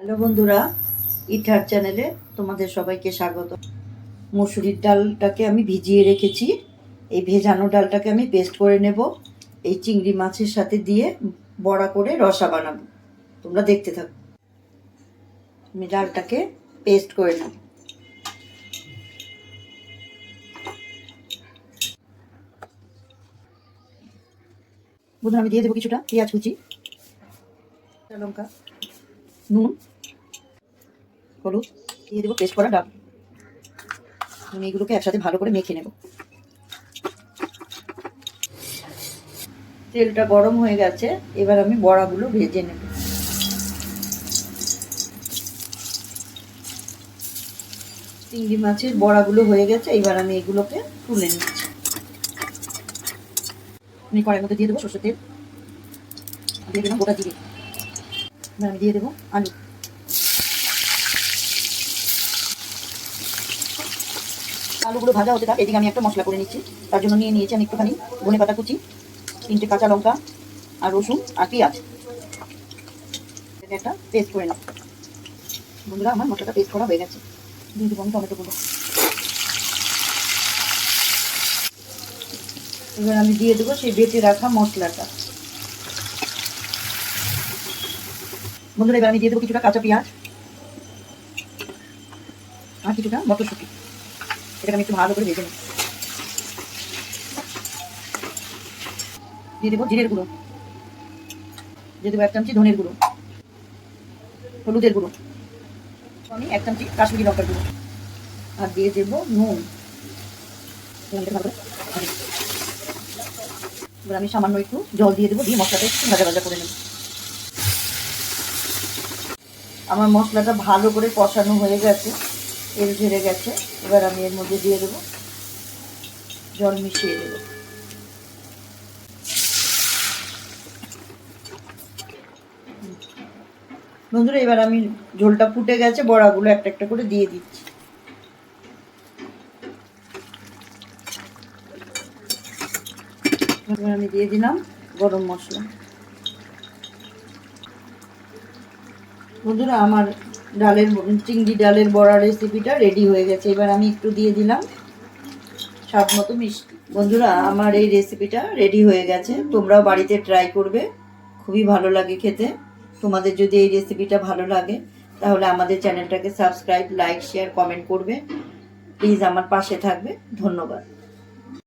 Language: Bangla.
হ্যালো বন্ধুরা, ইঠার চ্যানেলে তোমাদের সবাইকে স্বাগত। মসুরির ডালটাকে আমি ভিজিয়ে রেখেছি। এই ভেজানো ডালটাকে আমি পেস্ট করে নেব। এই চিংড়ি মাছের সাথে দিয়ে বড়া করে রসা বানাবো। তোমরা দেখতে থাকো। আমি ডালটাকে পেস্ট করে নেব। বন্ধুরা, আমি দিয়ে দেবো কিছুটা পেঁয়াজ কুচি, লঙ্কা, নুন, হলুদ, দিয়ে দেবো পেস্ট করা ডাল। আমি এগুলোকে একসাথে ভালো করে মেখে নেব। তেলটা গরম হয়ে গেছে, এবার আমি বড়াগুলো ভেজে নেব। চিংড়ি মাছের বড়াগুলো হয়ে গেছে, এবার আমি এগুলোকে তুলে নিচ্ছি। আমি কড়াইয়ের মধ্যে দিয়ে দেবো সরষের তেল, দিয়ে দেবো গোটা জিরে, এবার আমি দিয়ে দেবো আলু। আলুগুলো ভাজা হতে থাক, এদিকে আমি একটা মশলা করে নিচ্ছি। তার জন্য নিয়ে নিয়েছি আমি একটুখানি ধনেপাতা কুচি, 3টে কাঁচা লঙ্কা আর রসুন আর পেঁয়াজ, একটা পেস্ট করে নেব। বন্ধুরা, আমার মশলাটা পেস্ট করা হয়ে গেছে। দিয়ে দেবো আমি টমেটোগুলো। এবার আমি দিয়ে দেবো সেই বেটে রাখা মশলাটা। বন্ধুরা, এবার আমি দিয়ে দেবো কিছুটা কাঁচা পেঁয়াজ আর কিছুটা মটরশুঁটি। এটাকে আমি একটু ভালো করে ভেজে নেব। দিয়ে দেবো জিরের গুঁড়ো, দিয়ে দেবো 1 চামচি ধনের গুঁড়ো, হলুদের গুঁড়ো, আমি 1 চামচি কাশ্মীরি লঙ্কার গুঁড়ো, আর দিয়ে দেবো নুন। এবার আমি সামান্য একটু জল দিয়ে দেবো, দিয়ে মশলাটা একটু ভাজা ভাজা করে নেব। আমার মশলাটা ভালো করে কষানো হয়ে গেছে, তেল ঝরে গেছে। এবার আমি এর মধ্যে দিয়ে দেবো জল, মিশিয়ে দেবো। বন্ধুরা, এবার আমি ঝোলটা ফুটে গেছে, বড়াগুলো একটা একটা করে দিয়ে দিচ্ছি। এবার আমি দিয়ে দিলাম গরম মশলা। বন্ধুরা, আমার চিংড়ি ডালের বড়া রেসিপিটা রেডি হয়ে গেছে। এবার আমি একটু দিয়ে দিলাম স্বাদ মতো মিষ্টি। বন্ধুরা, আমার এই রেসিপিটা রেডি হয়ে গেছে। তোমরাও বাড়িতে ট্রাই করবে, খুবই ভালো লাগে খেতে। তোমাদের যদি এই রেসিপিটা ভালো লাগে তাহলে আমাদের চ্যানেলটাকে সাবস্ক্রাইব, লাইক, শেয়ার, কমেন্ট করবে। প্লিজ আমার পাশে থাকবে। ধন্যবাদ।